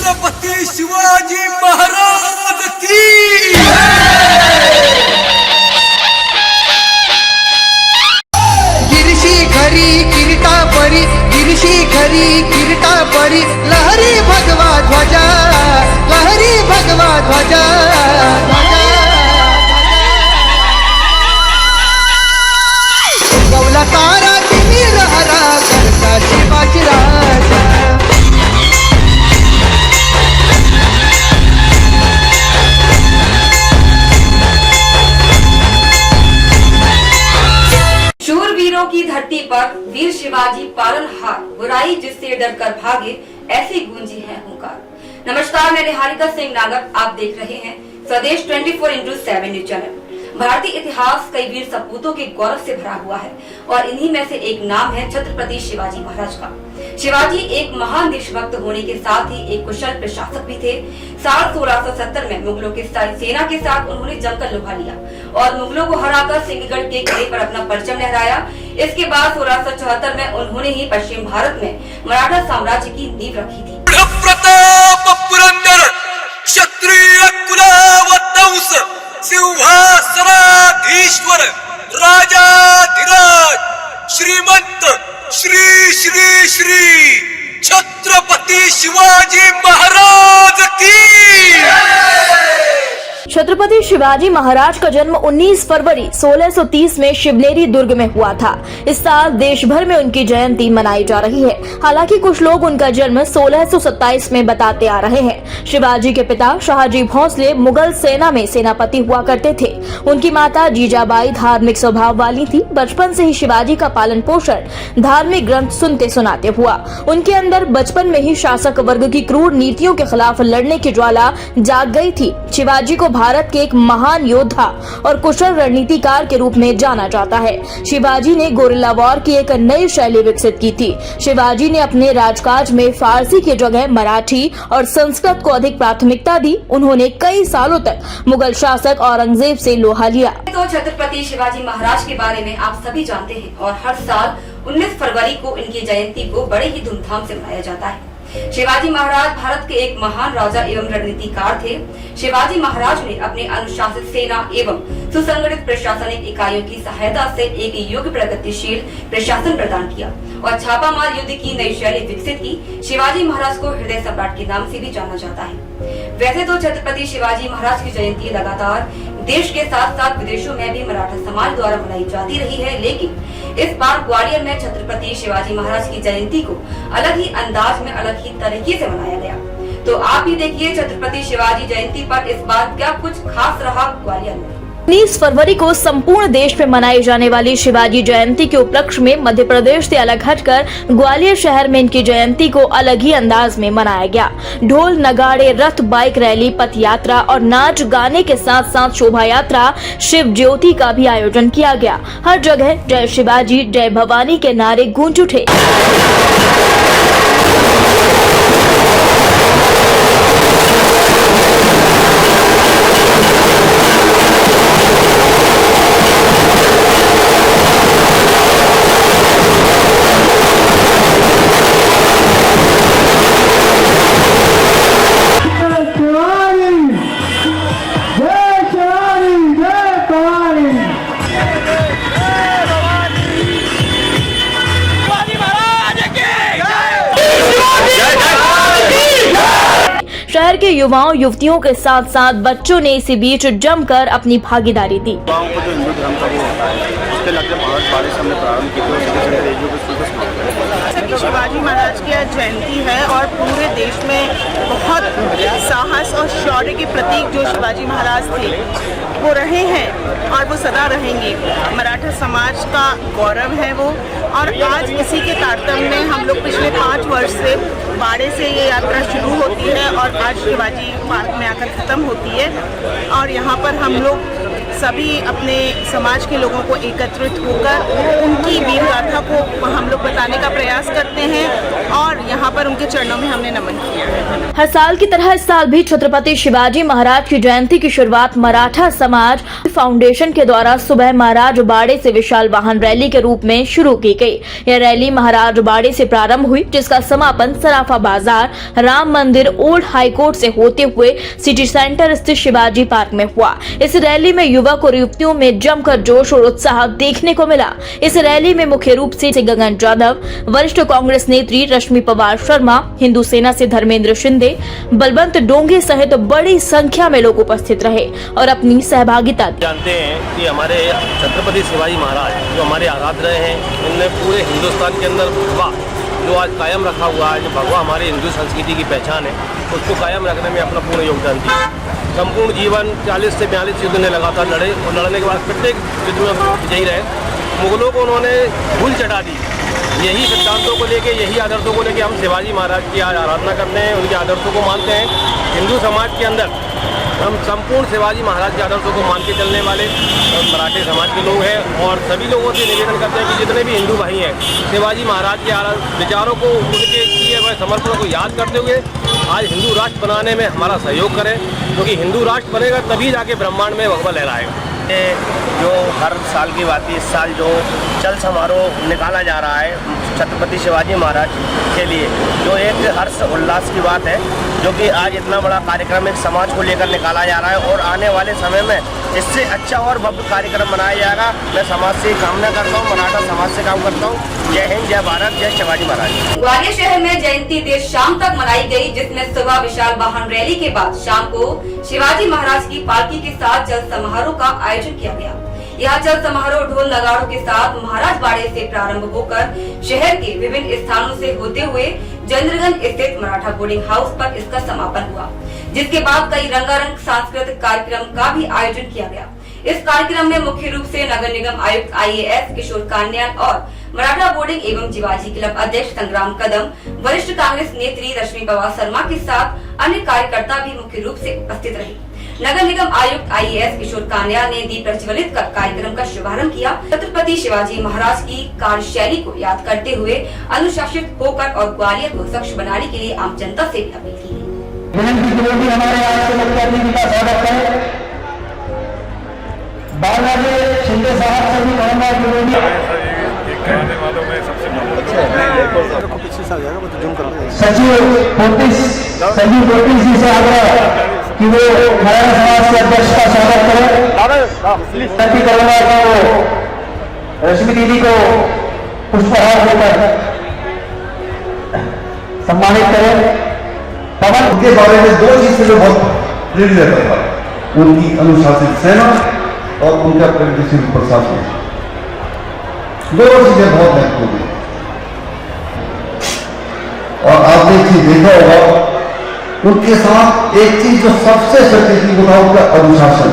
छत्रपती शिवाजी महाराज की गिरशी खरी किरीटा परी गिरशी खरी किरीटा परी लहरी भगवा ध्वजा लहरी भगवा ध्वजा गवला तारा तिमी रहरा करता शिवाजी राजा शूरवीरों की धरती पर वीर शिवाजी पालनहार, बुराई जिससे डरकर भागे, ऐसी गूंजी है हुंकार। नमस्कार, मैं निहारिका सिंह नागर, आप देख रहे हैं स्वदेश 24x7 न्यूज चैनल। भारतीय इतिहास कई वीर सपूतों के गौरव से भरा हुआ है और इन्हीं में से एक नाम है छत्रपति शिवाजी महाराज का। शिवाजी एक महान देशभक्त होने के साथ ही एक कुशल प्रशासक भी थे। साल 1670 में मुगलों की सेना के साथ उन्होंने जमकर लोहा लिया और मुगलों को हराकर सिंहगढ़ के किले पर अपना परचम लहराया। इसके बाद 1674 में उन्होंने ही पश्चिम भारत में मराठा साम्राज्य की नींव रखी थी। प्रताप पुरंदर क्षत्रिय कुलावतंस सिंहासनाधीश्वर राजाधिराज श्रीमंत श्री श्री श्री छत्रपति शिवाजी महाराज की। छत्रपति शिवाजी महाराज का जन्म 19 फरवरी 1630 में शिवनेरी दुर्ग में हुआ था। इस साल देश भर में उनकी जयंती मनाई जा रही है। हालांकि कुछ लोग उनका जन्म 1627 में बताते आ रहे हैं। शिवाजी के पिता शाहजी भोंसले मुगल सेना में सेनापति हुआ करते थे। उनकी माता जीजाबाई धार्मिक स्वभाव वाली थी। बचपन से ही शिवाजी का पालन पोषण धार्मिक ग्रंथ सुनते सुनाते हुआ। उनके अंदर बचपन में ही शासक वर्ग की क्रूर नीतियों के खिलाफ लड़ने की ज्वाला जाग गई थी। शिवाजी को भारत के एक महान योद्धा और कुशल रणनीतिकार के रूप में जाना जाता है। शिवाजी ने गोरिल्ला वॉर की एक नई शैली विकसित की थी। शिवाजी ने अपने राजकाज में फारसी की जगह मराठी और संस्कृत को अधिक प्राथमिकता दी। उन्होंने कई सालों तक मुगल शासक औरंगजेब से लोहा लिया। तो छत्रपति शिवाजी महाराज के बारे में आप सभी जानते हैं और हर साल 19 फरवरी को इनकी जयंती को बड़े ही धूमधाम से मनाया जाता है। शिवाजी महाराज भारत के एक महान राजा एवं रणनीतिकार थे। शिवाजी महाराज ने अपने अनुशासित सेना एवं सुसंगठित प्रशासनिक इकाइयों की सहायता से एक योग्य प्रगतिशील प्रशासन प्रदान किया और छापामार युद्ध की नई शैली विकसित की। शिवाजी महाराज को हृदय सम्राट के नाम से भी जाना जाता है। वैसे तो छत्रपति शिवाजी महाराज की जयंती लगातार देश के साथ साथ विदेशों में भी मराठा समाज द्वारा मनाई जाती रही है, लेकिन इस बार ग्वालियर में छत्रपति शिवाजी महाराज की जयंती को अलग ही अंदाज में अलग ही तरीके से मनाया गया। तो आप भी देखिए छत्रपति शिवाजी जयंती पर इस बार क्या कुछ खास रहा ग्वालियर में। 19 फरवरी को संपूर्ण देश में मनाई जाने वाली शिवाजी जयंती के उपलक्ष्य में मध्य प्रदेश से अलग हटकर ग्वालियर शहर में इनकी जयंती को अलग ही अंदाज में मनाया गया। ढोल नगाड़े, रथ, बाइक रैली, पथ यात्रा और नाच गाने के साथ साथ शोभा यात्रा, शिव ज्योति का भी आयोजन किया गया। हर जगह जय शिवाजी, जय भवानी के नारे गूंज उठे। शहर के युवाओं युवतियों के साथ साथ बच्चों ने इसी बीच जमकर अपनी भागीदारी दी। युवाओं को जो हिंदू धर्म का वो होता है उसके लगते बहुत बारिश हमने प्रारंभ की थी। शिवाजी महाराज की आज जयंती है और पूरे देश में बहुत साहस और शौर्य के प्रतीक जो शिवाजी महाराज थे वो रहे हैं और वो सदा रहेंगे। मराठा समाज का गौरव है वो। और आज इसी के तारतम्य में हम लोग पिछले 5 वर्ष से बाड़े से ये यात्रा शुरू होती है और आज शिवाजी पार्क में आकर ख़त्म होती है। और यहाँ पर हम लोग सभी अपने समाज के लोगों को एकत्रित होकर उनकी वीर गाथा को हम लोग बताने का प्रयास करते हैं और यहाँ पर उनके चरणों में हमने नमन किया है। हर साल की तरह इस साल भी छत्रपति शिवाजी महाराज की जयंती की शुरुआत मराठा समाज फाउंडेशन के द्वारा सुबह महाराज बाड़े से विशाल वाहन रैली के रूप में शुरू की गई। यह रैली महाराज बाड़े से प्रारंभ हुई, जिसका समापन सराफा बाजार, राम मंदिर, ओल्ड हाई कोर्ट से होते हुए सिटी सेंटर स्थित शिवाजी पार्क में हुआ। इस रैली में युवक और युवतियों में जमकर जोश और उत्साह देखने को मिला। इस रैली में मुख्य रूप से गगन यादव, वरिष्ठ कांग्रेस नेत्री रश्मि पवार शर्मा, हिंदू सेना से धर्मेंद्र शिंदे, बलवंत डोंगे सहित बड़ी संख्या में लोग उपस्थित रहे और अपनी सहभागिता दी। जानते हैं कि हमारे छत्रपति शिवाजी महाराज जो हमारे आराध्य रहे हैं, उनने पूरे हिंदुस्तान के अंदर भगवा जो आज कायम रखा हुआ है, जो भगवा हमारे हिंदू संस्कृति की पहचान है, उसको कायम रखने में अपना पूर्ण योगदान दिया। संपूर्ण जीवन 40 से 42 युद्ध ने लगातार लड़े और लड़ने के बाद प्रत्येक युद्ध में विजयी रहे। मुगलों को उन्होंने धूल चटा दी। यही सिद्धांतों को लेके, यही आदर्शों को लेके हम शिवाजी महाराज की आज आराधना करते हैं, उनके आदर्शों को मानते हैं। हिंदू समाज के अंदर हम संपूर्ण शिवाजी महाराज के आदर्शों को मान के चलने वाले मराठे समाज के लोग हैं और सभी लोगों से निवेदन करते हैं कि जितने भी हिंदू भाई हैं, शिवाजी महाराज के विचारों को, उनके किए हुए समर्पण को याद करते हुए आज हिंदू राष्ट्र बनाने में हमारा सहयोग करें, क्योंकि हिंदू राष्ट्र बनेगा तभी जाके ब्रह्मांड में भगवा लहराएगा। जो हर साल की बात है, इस साल जो चल समारोह निकाला जा रहा है छत्रपति शिवाजी महाराज के लिए, जो एक हर्ष उल्लास की बात है, जो कि आज इतना बड़ा कार्यक्रम एक समाज को लेकर निकाला जा रहा है और आने वाले समय में इससे अच्छा और भव्य कार्यक्रम बनाया जाएगा। मैं समाज से कामना करता हूँ, मराठा समाज से काम करता हूँ। जय हिंद, जय भारत, जय शिवाजी महाराज। ग्वालियर शहर में जयंती देर शाम तक मनाई गई, जिसमें सुबह विशाल वाहन रैली के बाद शाम को शिवाजी महाराज की पालकी के साथ जल समारोह का आयोजन किया गया। यह जल समारोह ढोल नगाड़ों के साथ महाराज बाड़े से प्रारंभ होकर शहर के विभिन्न स्थानों से होते हुए जयेंद्रगंज स्थित मराठा बोर्डिंग हाउस पर इसका समापन हुआ, जिसके बाद कई रंगारंग सांस्कृतिक कार्यक्रम का भी आयोजन किया गया। इस कार्यक्रम में मुख्य रूप से नगर निगम आयुक्त IAS किशोर कान्यान और मराठा बोर्डिंग एवं शिवाजी क्लब अध्यक्ष संग्राम कदम, वरिष्ठ कांग्रेस नेत्री रश्मि पवार शर्मा के साथ अन्य कार्यकर्ता भी मुख्य रूप से उपस्थित रहे। नगर निगम आयुक्त IAS किशोर कान्यान ने दीप प्रज्वलित कर कार्यक्रम का शुभारंभ किया। छत्रपति शिवाजी महाराज की कार्यशैली को याद करते हुए अनुशासित होकर और ग्वालियर को स्वच्छ बनाने के लिए आम जनता से अपील की। हमारे आज के मुख्य अतिथि का स्वागत है। बालाजी शिंदे साहब से भी कहूँगा सचिव पोर्टिस जी से आग्रह कि वो मराठा समाज के अध्यक्ष का स्वागत करें। विनती करूंगा कि वो रश्मि दीदी को पुष्पहार देकर सम्मानित करें। पवन के बारे में दो चीज से बहुत प्रेरित रहता था, उनकी अनुशासित सेना और उनका प्रगतिशील प्रशासन। दोनों चीजें बहुत महत्वपूर्ण है। और आपने एक चीज देखा होगा, उनके साथ एक चीज जो सबसे सच्ची थी वो था उनका अनुशासन,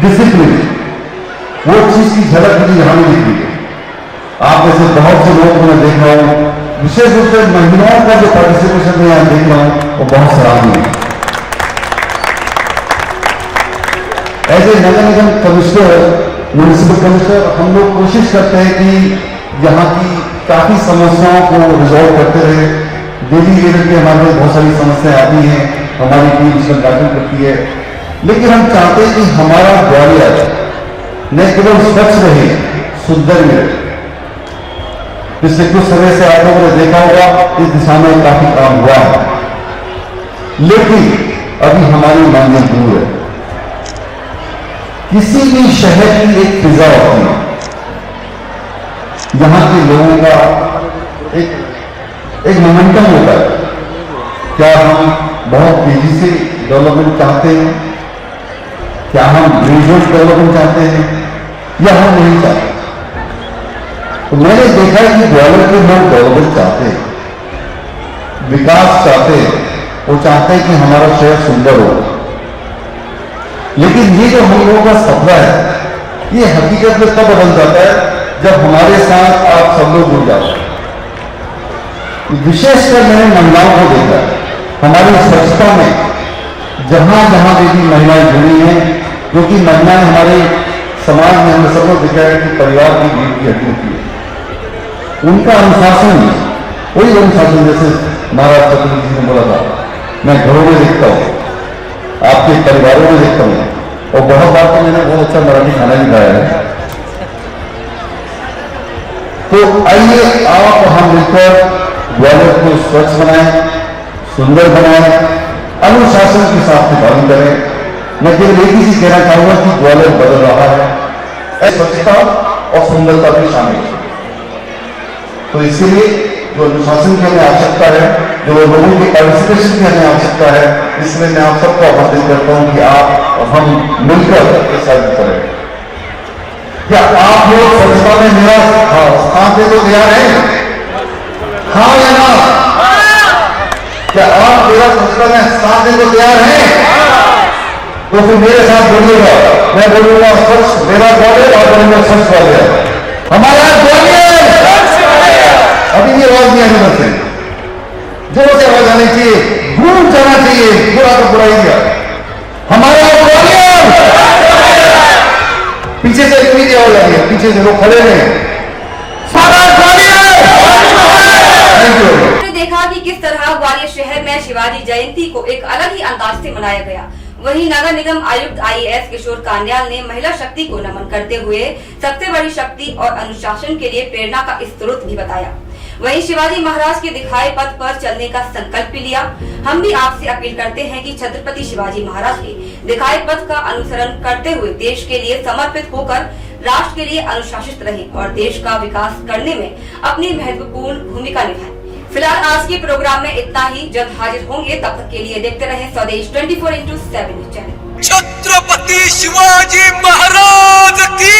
डिसिप्लिन। वो चीज की झलक मुझे यहां नहीं दिख रही है। आप जैसे बहुत से लोग मैं देख रहा हूं, विशेष रूप से महिलाओं का जो पार्टिसिपेशन मैं यहां देख रहा हूं वो बहुत सराहनीय है। ऐसे नगर निगम कमिश्नर, म्यूनिसिपल कमिश्नर, हम लोग कोशिश करते हैं कि यहाँ की काफी समस्याओं को रिजॉल्व करते रहे। डेली लेवल पे हमारे बहुत सारी समस्याएं आती हैं, हमारी टीम इसमें कार्य करती है, लेकिन हम चाहते हैं कि हमारा ग्वालियर न केवल स्वच्छ रहे, सुंदर भी रहे। पिछले कुछ समय से आप लोगों ने देखा होगा इस दिशा में काफी काम हुआ है, लेकिन अभी हमारी मंजिल दूर है। किसी भी शहर की एक फिजा होती है, यहां के लोगों का एक मोमेंटम होता है। क्या हम बहुत तेजी से डेवलपमेंट चाहते हैं, क्या हम ग्रेजुएट डेवलपमेंट चाहते हैं, या हम नहीं चाहते? तो मैंने देखा है कि ग्वालियर के लोग डेवलपमेंट चाहते हैं, विकास चाहते हैं, वो चाहते हैं कि हमारा शहर सुंदर हो। लेकिन ये जो हम लोगों का सपना है, ये हकीकत में तब बदल जाता है जब हमारे साथ आप सब लोग जुड़ जाते हैं। विशेषकर मैंने महिलाओं को देखा, हमारी स्वच्छता में जहां जहां भी महिलाएं जुड़ी हैं, क्योंकि महिलाएं हमारे समाज में हमें सबको दिखा है कि परिवार की रीढ़ की हड्डी होती है। उनका अनुशासन, वही अनुशासन जैसे महाराज छत्रपति जी ने बोला था, मैं घरों में देखता हूँ, आपके परिवारों में देखता हूँ, और बहुत बार तो मैंने बहुत अच्छा मराठी खाना भी खाया है। तो आइए आप हम मिलकर ग्वालियर को स्वच्छ बनाएं, सुंदर बनाएं, अनुशासन के साथ पालन करें। मैं केवल एक ही चीज कहना चाहूंगा कि ग्वालियर बदल रहा है, स्वच्छता और सुंदरता भी शामिल है। तो इसीलिए जो अनुशासन की हमें आवश्यकता है, जो लोगों की पार्टिसिपेशन की हमें आवश्यकता है, इसमें मैं आप सबको आह्वान करता हूं कि आप और हम मिलकर ऐसा करें। क्या आप लोग स्वच्छता में मेरा साथ दे तो तैयार हैं? हाँ या ना? क्या आप मेरा स्वच्छता में साथ दे तो तैयार हैं? तो फिर मेरे साथ बोलिएगा, मैं बोलूंगा स्वच्छ मेरा ग्वालियर और बोलूंगा स्वच्छ ग्वालियर, हमारा ग्वालियर। अभी ये आवाज नहीं आनी बस, जोर से आवाज आनी चाहिए, गूंज जाना चाहिए, बुरा तो बुरा ही गया, हमारा ग्वालियर। पीछे से इतनी आवाज आ रही है, पीछे से लोग खड़े हैं, सारा ग्वालियर। Thank you. हमने देखा कि किस तरह ग्वालियर शहर में शिवाजी जयंती को एक अलग ही अंदाज से मनाया गया। वहीं नगर निगम आयुक्त IAS किशोर कांडयाल ने महिला शक्ति को नमन करते हुए सबसे बड़ी शक्ति और अनुशासन के लिए प्रेरणा का स्रोत भी बताया। वहीं शिवाजी महाराज के दिखाए पथ पर चलने का संकल्प भी लिया। हम भी आपसे अपील करते हैं कि छत्रपति शिवाजी महाराज के दिखाए पथ का अनुसरण करते हुए देश के लिए समर्पित होकर राष्ट्र के लिए अनुशासित रहें और देश का विकास करने में अपनी महत्वपूर्ण भूमिका निभाएं। फिलहाल आज के प्रोग्राम में इतना ही, जल्द हाजिर होंगे, तब तक के लिए देखते रहें स्वदेश 24/7 चैनल। छत्रपति शिवाजी महाराज की